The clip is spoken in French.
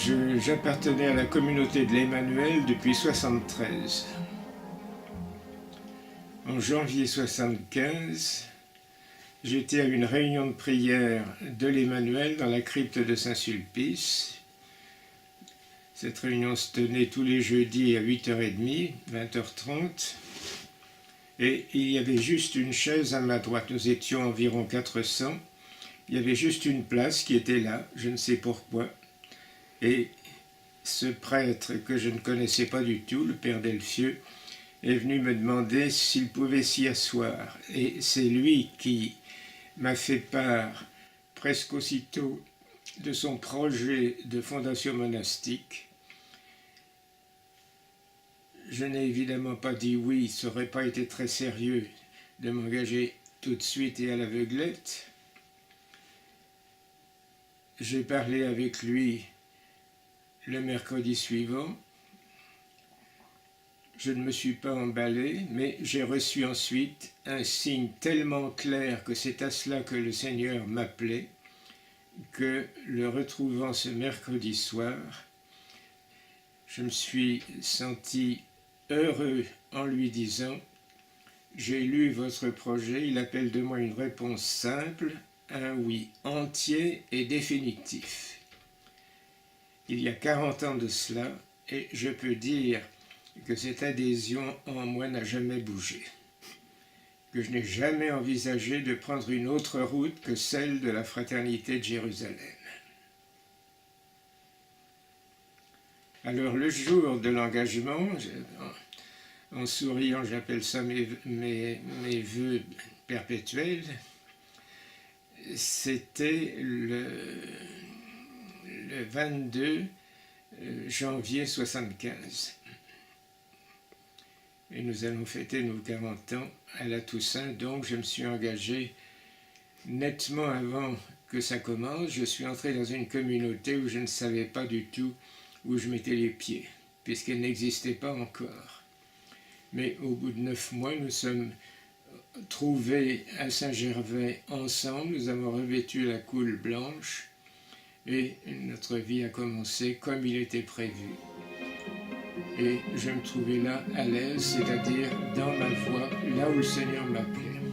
J'appartenais à la communauté de l'Emmanuel depuis 1973. En janvier 1975, j'étais à une réunion de prière de l'Emmanuel dans la crypte de Saint-Sulpice. Cette réunion se tenait tous les jeudis à 8h30, 20h30. Et il y avait juste une chaise à ma droite. Nous étions environ 400. Il y avait juste une place qui était là, je ne sais pourquoi. Et ce prêtre que je ne connaissais pas du tout, le père Delfieux, est venu me demander s'il pouvait s'y asseoir. Et c'est lui qui m'a fait part presque aussitôt de son projet de fondation monastique. Je n'ai évidemment pas dit oui, ça n'aurait pas été très sérieux de m'engager tout de suite et à l'aveuglette. J'ai parlé avec lui le mercredi suivant. Je ne me suis pas emballé, mais j'ai reçu ensuite un signe tellement clair que c'est à cela que le Seigneur m'appelait, que le retrouvant ce mercredi soir, je me suis senti heureux en lui disant « J'ai lu votre projet, il appelle de moi une réponse simple, un oui entier et définitif. » Il y a 40 ans de cela, et je peux dire que cette adhésion en moi n'a jamais bougé, que je n'ai jamais envisagé de prendre une autre route que celle de la fraternité de Jérusalem. Alors le jour de l'engagement, en souriant j'appelle ça mes vœux perpétuels, c'était le 22 janvier 1975. Et nous allons fêter nos 40 ans à la Toussaint, donc je me suis engagé nettement avant que ça commence. Je suis entré dans une communauté où je ne savais pas du tout où je mettais les pieds, puisqu'elle n'existait pas encore. Mais au bout de 9 mois, nous sommes trouvés à Saint-Gervais ensemble, nous avons revêtu la coule blanche, et notre vie a commencé comme il était prévu. Et je me trouvais là à l'aise, c'est-à-dire dans ma voie, là où le Seigneur m'appelait.